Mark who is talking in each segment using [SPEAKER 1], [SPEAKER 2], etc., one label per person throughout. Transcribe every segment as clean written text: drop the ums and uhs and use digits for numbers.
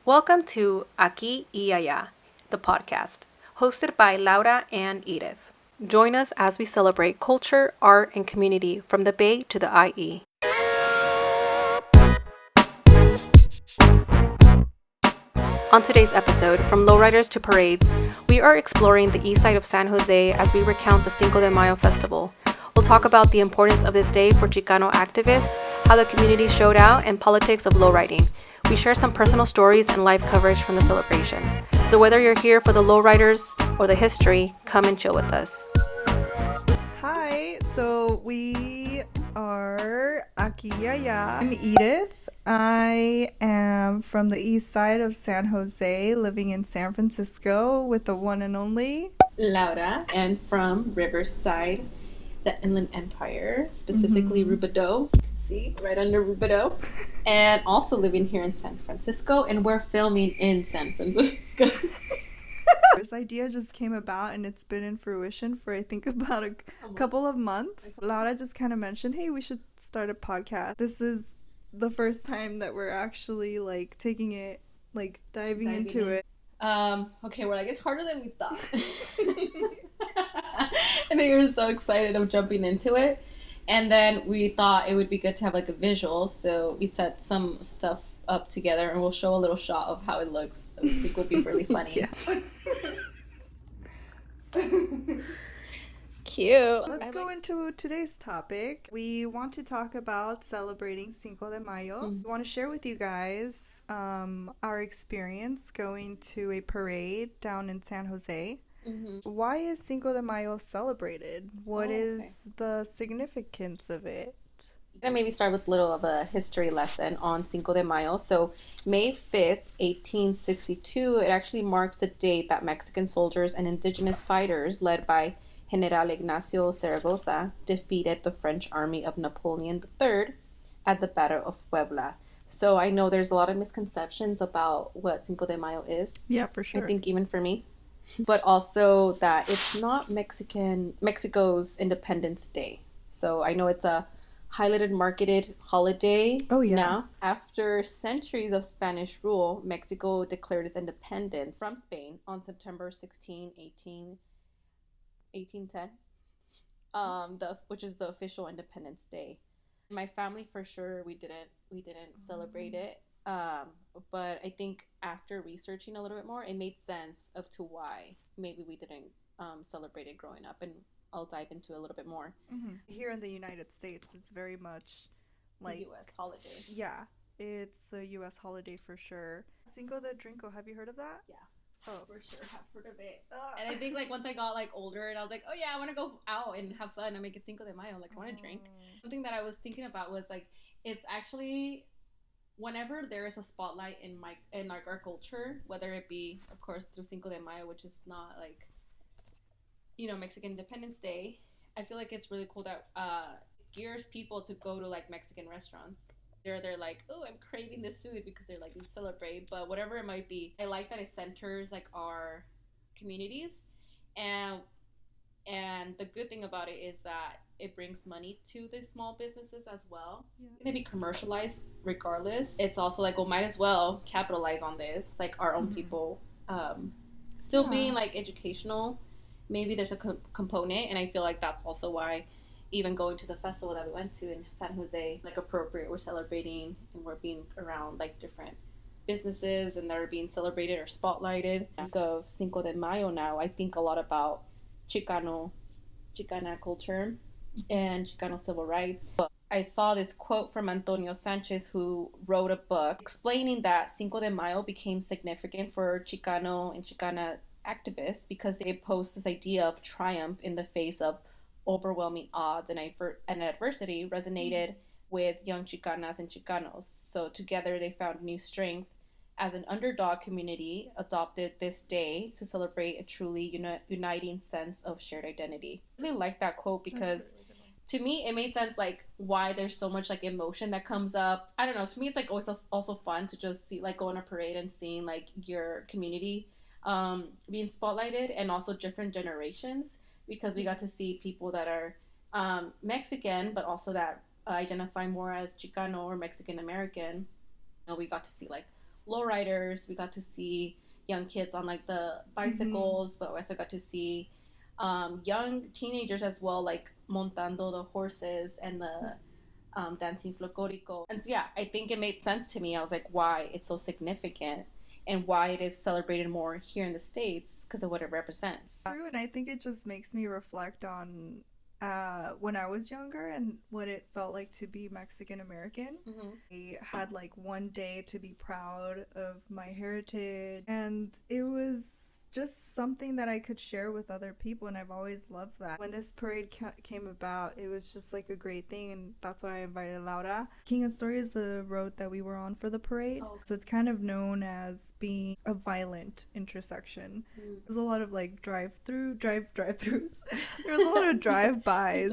[SPEAKER 1] Welcome to Aquí y Allá, the podcast, hosted by Laura and Edith. Join us as we celebrate culture, art, and community from the Bay to the IE. On today's episode, from lowriders to parades, we are exploring the Eastside of San Jose as we recount the Cinco de Mayo festival. We'll talk about the importance of this day for Chicano activists, how the community showed out, and politics of lowriding. We share some personal stories and live coverage from the celebration. So whether you're here for the lowriders or the history, come and chill with us.
[SPEAKER 2] Hi, so we are Aquí y Alla. I'm Edith. I am from the east side of San Jose, living in San Francisco with the one and only
[SPEAKER 3] Laura, and from Riverside, the Inland Empire, specifically Rubidoux. You can see right under Rubidoux. And also living here in San Francisco, and we're filming in San Francisco.
[SPEAKER 2] This idea just came about and it's been in fruition for I think about a couple of months. Laura just kind of mentioned, hey, we should start a podcast. This is the first time that we're actually like taking it, like diving into it.
[SPEAKER 3] Okay, we're like, it's harder than we thought. And we were so excited of jumping into it. And then we thought it would be good to have like a visual, so we set some stuff up together and we'll show a little shot of how it looks. I think would be really funny.
[SPEAKER 2] Yeah.
[SPEAKER 3] Cute.
[SPEAKER 2] Let's go into today's topic. We want to talk about celebrating Cinco de Mayo. We want to share with you guys our experience going to a parade down in San Jose. Why is Cinco de Mayo celebrated? What is the significance of it?
[SPEAKER 3] I'm going to maybe start with a little of a history lesson on Cinco de Mayo. So May 5th, 1862, it actually marks the date that Mexican soldiers and indigenous fighters led by General Ignacio Zaragoza defeated the French army of Napoleon III at the Battle of Puebla. So I know there's a lot of misconceptions about what Cinco de Mayo is.
[SPEAKER 2] Yeah, for sure.
[SPEAKER 3] I think even for me. But also that it's not Mexico's Independence Day. So I know it's a highlighted, marketed holiday now. After centuries of Spanish rule, Mexico declared its independence from Spain on September 16, 1810, which is the official Independence Day. My family, for sure, we didn't celebrate it. But I think after researching a little bit more, it made sense of to why maybe we didn't celebrate it growing up, and I'll dive into it a little bit more.
[SPEAKER 2] Here in the United States, it's very much like
[SPEAKER 3] U.S. holiday.
[SPEAKER 2] Yeah, it's a U.S. holiday for sure. Cinco de Drinko, have you heard of that?
[SPEAKER 3] Yeah. Oh, for sure, I've heard of it. And I think like once I got like older and I was like, oh yeah, I want to go out and have fun and make it Cinco de Mayo. Like I want to drink. Something that I was thinking about was like, it's actually whenever there is a spotlight in our culture, whether it be of course through Cinco de Mayo, which is not like, you know, Mexican Independence Day, I feel like it's really cool that gears people to go to like Mexican restaurants. They're like, oh, I'm craving this food because they're like, we celebrate, but whatever it might be, I like that it centers like our communities, and the good thing about it is that it brings money to the small businesses as well. It's gonna be commercialized regardless. It's also like, well, might as well capitalize on this, like our own people, still being like educational. Maybe there's a component, and I feel like that's also why even going to the festival that we went to in San Jose, like appropriate, we're celebrating and we're being around like different businesses and they're being celebrated or spotlighted. I think of Cinco de Mayo now, I think a lot about Chicana culture and Chicano civil rights. I saw this quote from Antonio Sanchez, who wrote a book explaining that Cinco de Mayo became significant for Chicano and Chicana activists because they opposed this idea of triumph in the face of overwhelming odds, and adversity resonated with young Chicanas and Chicanos. So together they found new strength as an underdog community, adopted this day to celebrate a truly uniting sense of shared identity. I really like that quote because to me it made sense, like why there's so much like emotion that comes up. I don't know, to me it's like always also fun to just see, like, go on a parade and seeing like your community being spotlighted, and also different generations, because we got to see people that are Mexican, but also that identify more as Chicano or Mexican American. We got to see like lowriders. We got to see young kids on like the bicycles, but we also got to see young teenagers as well, like montando the horses and the dancing folklorico. And so yeah, I think it made sense to me. I was like, why it's so significant and why it is celebrated more here in the States because of what it represents.
[SPEAKER 2] True, and I think it just makes me reflect on when I was younger and what it felt like to be Mexican American. I had like one day to be proud of my heritage, and it was just something that I could share with other people, and I've always loved that. When this parade came about, it was just like a great thing, and that's why I invited Laura. King and Story is the road that we were on for the parade, so it's kind of known as being a violent intersection. There's a lot of like drive-throughs. There was a lot of drive-bys.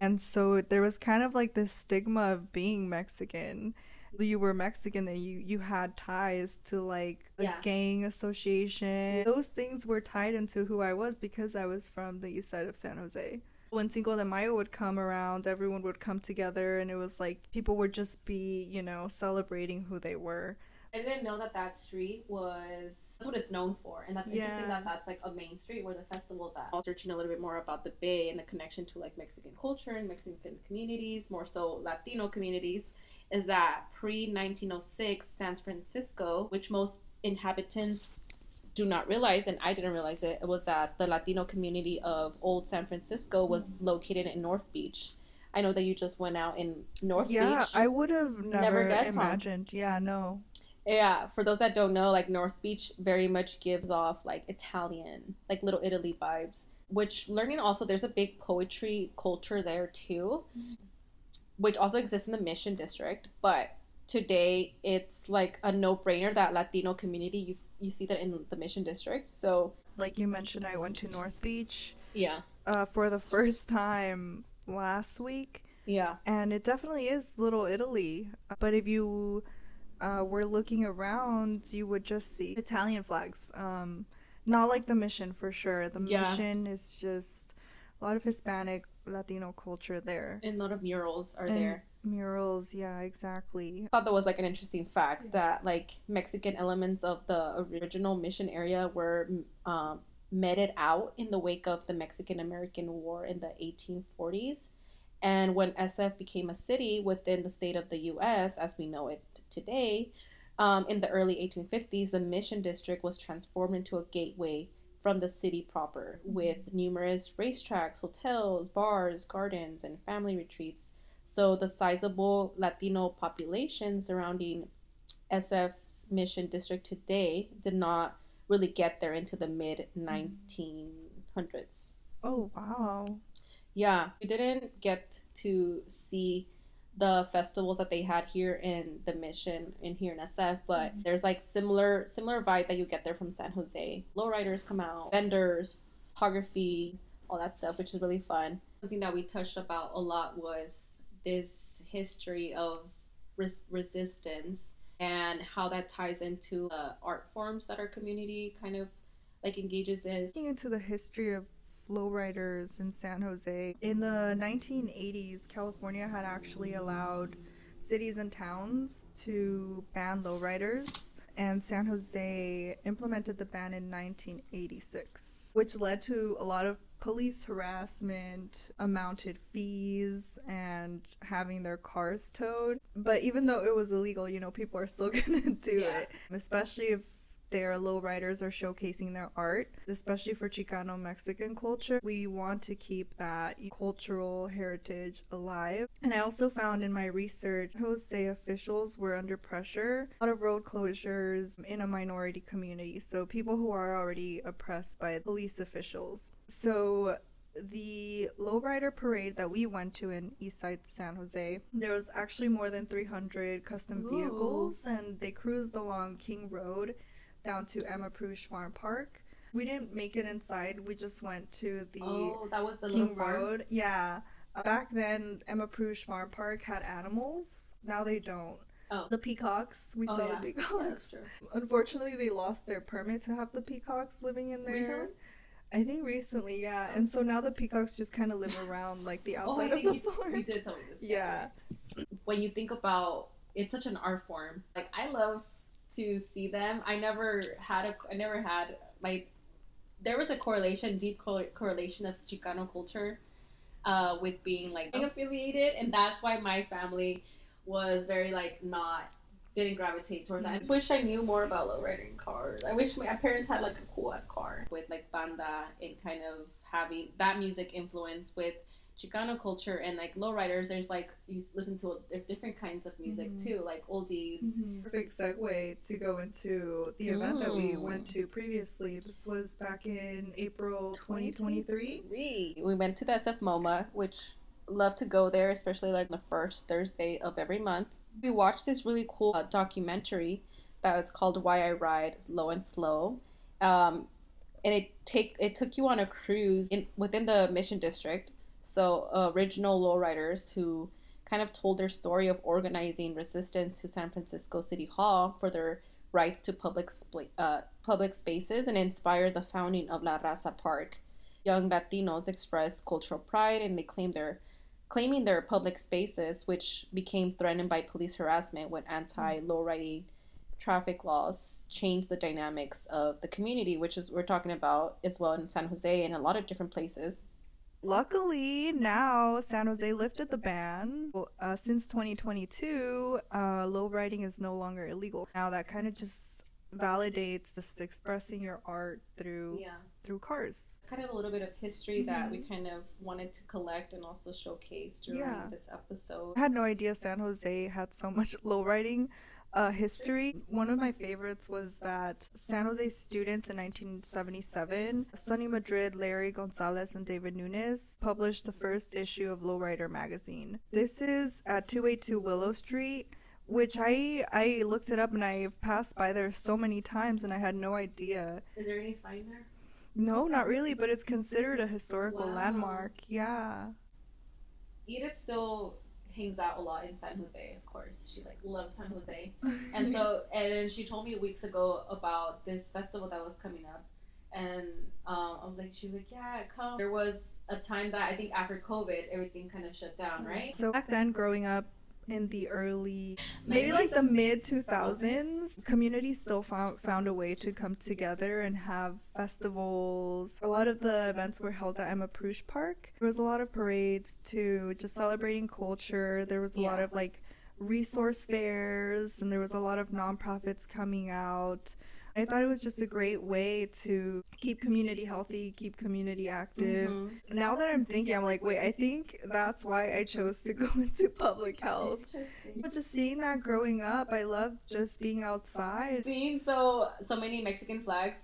[SPEAKER 2] And so there was kind of like this stigma of being Mexican. You were Mexican, that you had ties to like a gang association. Those things were tied into who I was because I was from the east side of San Jose. When Cinco de Mayo would come around, everyone would come together, and it was like people would just be, celebrating who they were.
[SPEAKER 3] I didn't know that street that's what it's known for, and that's interesting that that's like a main street where the festival's at. I was searching a little bit more about the Bay and the connection to like Mexican culture and Mexican communities, more so Latino communities, is that pre-1906 San Francisco, which most inhabitants do not realize, and I didn't realize it, was that the Latino community of Old San Francisco was located in North Beach. I know that you just went out in North Beach.
[SPEAKER 2] Yeah, I would have never
[SPEAKER 3] guessed,
[SPEAKER 2] imagined. Huh? Yeah, no.
[SPEAKER 3] Yeah, for those that don't know, like North Beach very much gives off like Italian, like Little Italy vibes, which learning also there's a big poetry culture there too, which also exists in the Mission District. But today it's like a no-brainer that Latino community, you see that in the Mission District. So
[SPEAKER 2] like you mentioned, I went to North Beach.
[SPEAKER 3] Yeah.
[SPEAKER 2] For the first time last week.
[SPEAKER 3] Yeah.
[SPEAKER 2] And it definitely is Little Italy. But if you were looking around, you would just see Italian flags. Not like the Mission for sure. The Mission is just a lot of Hispanic, Latino culture there.
[SPEAKER 3] And a lot of murals are there.
[SPEAKER 2] Murals, yeah, exactly.
[SPEAKER 3] I thought that was like an interesting fact that like Mexican elements of the original Mission area were meted out in the wake of the Mexican-American War in the 1840s. And when SF became a city within the state of the U.S., as we know it today, in the early 1850s, the Mission District was transformed into a gateway from the city proper, with numerous racetracks, hotels, bars, gardens, and family retreats. So the sizable Latino population surrounding SF's Mission District today did not really get there into the mid-1900s.
[SPEAKER 2] Oh, wow.
[SPEAKER 3] Yeah, we didn't get to see the festivals that they had here in the Mission and here in SF, but there's like similar vibe that you get there from San Jose. Lowriders come out, vendors, photography, all that stuff, which is really fun. Something that we touched about a lot was this history of resistance and how that ties into art forms that our community kind of like engages in.
[SPEAKER 2] Looking into the history of lowriders in San Jose, in the 1980s, California had actually allowed cities and towns to ban lowriders, and San Jose implemented the ban in 1986, which led to a lot of police harassment, amounted fees, and having their cars towed. But even though it was illegal, people are still gonna do it, especially if their lowriders are showcasing their art, especially for Chicano Mexican culture. We want to keep that cultural heritage alive. And I also found in my research, Jose officials were under pressure. A lot of road closures in a minority community, so people who are already oppressed by police officials. So the lowrider parade that we went to in Eastside San Jose, there was actually more than 300 custom vehicles, and they cruised along King Road down to Emma Prush Farm Park. We didn't make it inside. We just went to the
[SPEAKER 3] that was the
[SPEAKER 2] King Road. Yeah. Back then, Emma Prush Farm Park had animals. Now they don't.
[SPEAKER 3] Oh.
[SPEAKER 2] The peacocks. We saw the peacocks.
[SPEAKER 3] Yeah, that's true.
[SPEAKER 2] Unfortunately, they lost their permit to have the peacocks living in there.
[SPEAKER 3] Recently?
[SPEAKER 2] I think recently, yeah. And so now the peacocks just kind of live around like the outside of the farm.
[SPEAKER 3] You did tell me this.
[SPEAKER 2] Yeah.
[SPEAKER 3] When you think about it's such an art form. Like, I love to see them. I never had my, there was a correlation, deep correlation of Chicano culture with being like affiliated, and that's why my family was very like didn't gravitate towards that. I wish I knew more about lowriding cars. I wish my parents had like a cool ass car with like banda and kind of having that music influence with Chicano culture. And like lowriders, there's like, you listen to different kinds of music too, like oldies.
[SPEAKER 2] Perfect segue to go into the event that we went to previously. This was back in April 2023.
[SPEAKER 3] We went to the SF MoMA, which love to go there, especially like the first Thursday of every month. We watched this really cool documentary that was called Why I Ride Low and Slow. And it took you on a cruise within the Mission District. So original lowriders who kind of told their story of organizing resistance to San Francisco City Hall for their rights to public spaces and inspired the founding of La Raza Park. Young Latinos expressed cultural pride, and they claiming their public spaces, which became threatened by police harassment when anti-lowriding traffic laws changed the dynamics of the community, which is we're talking about as well in San Jose and a lot of different places.
[SPEAKER 2] Luckily, now San Jose lifted the ban. Since 2022, lowriding is no longer illegal. Now that kind of just validates just expressing your art through cars.
[SPEAKER 3] It's kind of a little bit of history that we kind of wanted to collect and also showcase during this episode.
[SPEAKER 2] I had no idea San Jose had so much lowriding history. One of my favorites was that San Jose students in 1977, Sonny Madrid, Larry Gonzalez, and David Nunes published the first issue of Lowrider magazine. This is at 282 Willow Street, which I looked it up and I've passed by there so many times and I had no idea.
[SPEAKER 3] Is there any sign there?
[SPEAKER 2] No, not really, but it's considered a historical landmark. Yeah.
[SPEAKER 3] Edith still hangs out a lot in San Jose, of course. She like loves San Jose. And then she told me weeks ago about this festival that was coming up. And she was like, yeah, come. There was a time that I think after COVID, everything kind of shut down, right?
[SPEAKER 2] So back then, growing up in the early, maybe like the mid 2000s, communities still found a way to come together and have festivals. A lot of the events were held at Emma Prush Park. There was a lot of parades too, just celebrating culture. There was a lot of like resource fairs, and there was a lot of nonprofits coming out. I thought it was just a great way to keep community healthy, keep community active. Now that I'm thinking, I'm like, wait, I think that's why I chose to go into public health. But just seeing that growing up, I loved just being outside.
[SPEAKER 3] Seeing so many Mexican flags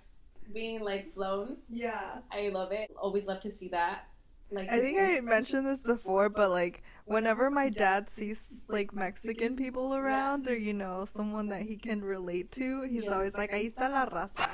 [SPEAKER 3] being like flown.
[SPEAKER 2] Yeah.
[SPEAKER 3] I love it. Always love to see that. Like,
[SPEAKER 2] I think I mentioned this before, but like whenever my dad sees like Mexican people around or someone that he can relate to, he's always like, ahí está la raza.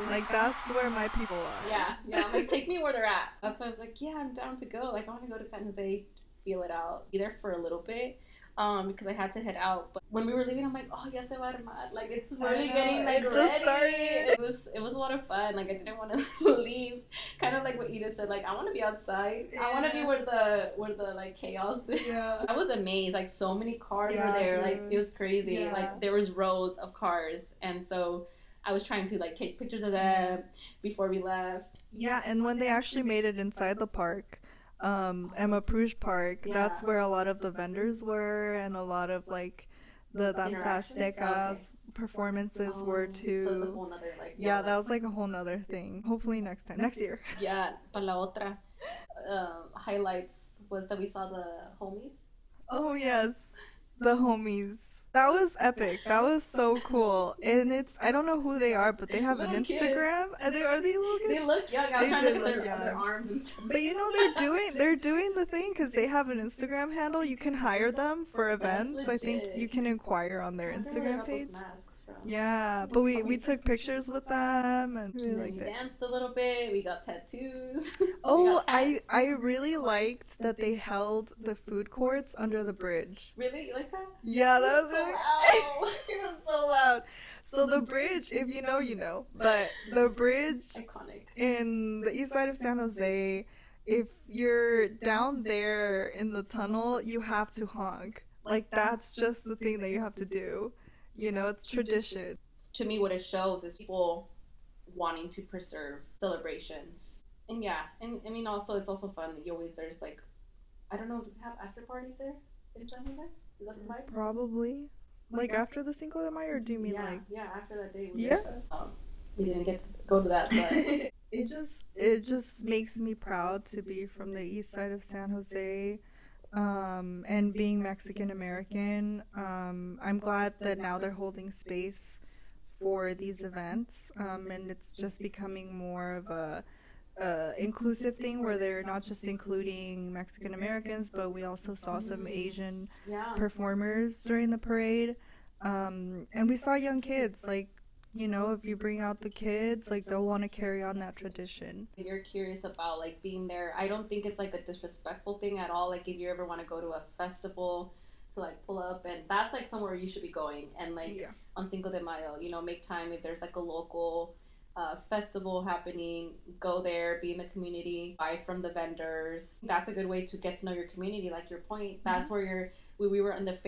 [SPEAKER 2] Like that's where my people are.
[SPEAKER 3] Yeah, I'm like, take me where they're at. That's why I was like, yeah, I'm down to go. Like I want to go to San Jose, feel it out, be there for a little bit. Because I had to head out, but when we were leaving, I'm like, oh, ya se va a armar. Like it's really getting like
[SPEAKER 2] it
[SPEAKER 3] ready.
[SPEAKER 2] Just started.
[SPEAKER 3] It was a lot of fun. Like I didn't want to leave. Kind of like what Edith said. Like I want to be outside. Yeah. I want to be where the like chaos is. Yeah. I was amazed. Like so many cars were there. Dude. Like it was crazy. Yeah. Like there was rows of cars, and so I was trying to like take pictures of them before we left.
[SPEAKER 2] Yeah, and when they actually made it inside the park. Emma Prush Park, that's where a lot of the vendors were, and a lot of like the Danzas performances were too.
[SPEAKER 3] So it's a whole nother, like,
[SPEAKER 2] that was like a whole nother thing. Hopefully next year.
[SPEAKER 3] Yeah, para la otra. Highlights was that we saw the homies.
[SPEAKER 2] Oh yes, the homies. That was epic. That was so cool. And I don't know who they are, but they have an Instagram. Are they little kids?
[SPEAKER 3] They look young. I was trying to look at their arms and stuff.
[SPEAKER 2] But they're doing the thing because they have an Instagram handle. You can hire them for events. I think you can inquire on their Instagram page. Yeah, but we took pictures with them and
[SPEAKER 3] we danced a little bit. We got tattoos.
[SPEAKER 2] Oh, I really liked that they held the food courts under the bridge.
[SPEAKER 3] Really? You like that?
[SPEAKER 2] Yeah, that was
[SPEAKER 3] so loud.
[SPEAKER 2] It was so loud. So the bridge, if you know, you know. But the bridge
[SPEAKER 3] iconic
[SPEAKER 2] in the east side of San Jose, if you're down there in the tunnel, you have to honk. Like, that's just the thing that you have to do. You know, it's tradition.
[SPEAKER 3] To me, what it shows is people wanting to preserve celebrations. And yeah, and I mean, also, it's also fun. You always, there's like, I don't know, do they have after parties there in San Jose? Is that the vibe?
[SPEAKER 2] Probably. Like after the Cinco de Mayo, or do you mean
[SPEAKER 3] Yeah, after that day.
[SPEAKER 2] Yeah.
[SPEAKER 3] We didn't get to go to that, but
[SPEAKER 2] it just makes me proud to be from the east side of San Jose, and being Mexican American. I'm glad that now they're holding space for these events, and it's just becoming more of a inclusive thing where they're not just including Mexican Americans, but we also saw some Asian performers during the parade, and we saw young kids. Like, you know, if you bring out the kids, like, they'll want to carry on that tradition.
[SPEAKER 3] If you're curious about like being there, I don't think it's like a disrespectful thing at all. Like, if you ever want to go to a festival to like pull up, and that's like somewhere you should be going, and like on Cinco de Mayo, you know, make time. If there's like a local festival happening, go there, be in the community, buy from the vendors. That's a good way to get to know your community. Like your point, that's where we were in the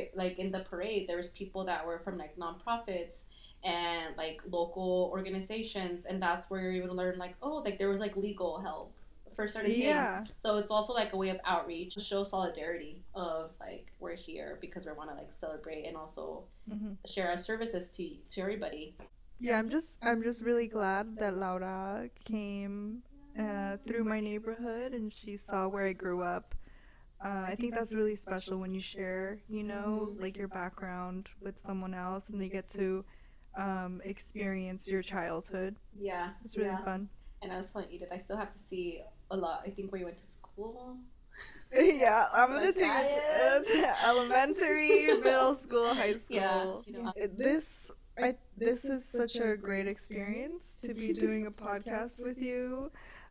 [SPEAKER 3] in the parade. There was people that were from like nonprofits and like local organizations, and that's where you're able to learn like, oh, like there was like legal help for certain things. So it's also like a way of outreach to show solidarity of like, we're here because we want to like celebrate and also share our services to everybody.
[SPEAKER 2] Yeah, I'm just really glad that Laura came through my neighborhood and she saw where I grew up. I think that's really special when you share, you know, like your background with someone else, and they get to experience your childhood.
[SPEAKER 3] Yeah,
[SPEAKER 2] it's really fun.
[SPEAKER 3] And I was telling Edith, I still have to see a lot. I think where you went to school.
[SPEAKER 2] Yeah, I'm gonna take it to elementary, middle school, high school.
[SPEAKER 3] Yeah, you know.
[SPEAKER 2] This is such a great experience to be doing a podcast with you.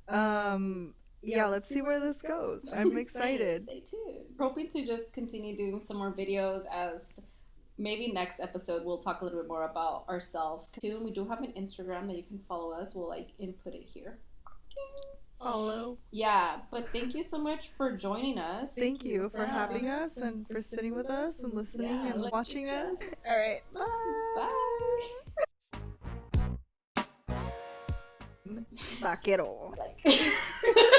[SPEAKER 2] Yeah, let's see where this goes. I'm excited.
[SPEAKER 3] Stay tuned. Hoping to just continue doing some more videos. As maybe next episode we'll talk a little bit more about ourselves too. We do have an Instagram that you can follow us. We'll like input it here.
[SPEAKER 2] Follow.
[SPEAKER 3] Yeah, but thank you so much for joining us.
[SPEAKER 2] Thank you for having us and for sitting with us and listening and watching us. All right.
[SPEAKER 3] Bye.
[SPEAKER 2] Vaquero.
[SPEAKER 3] Like.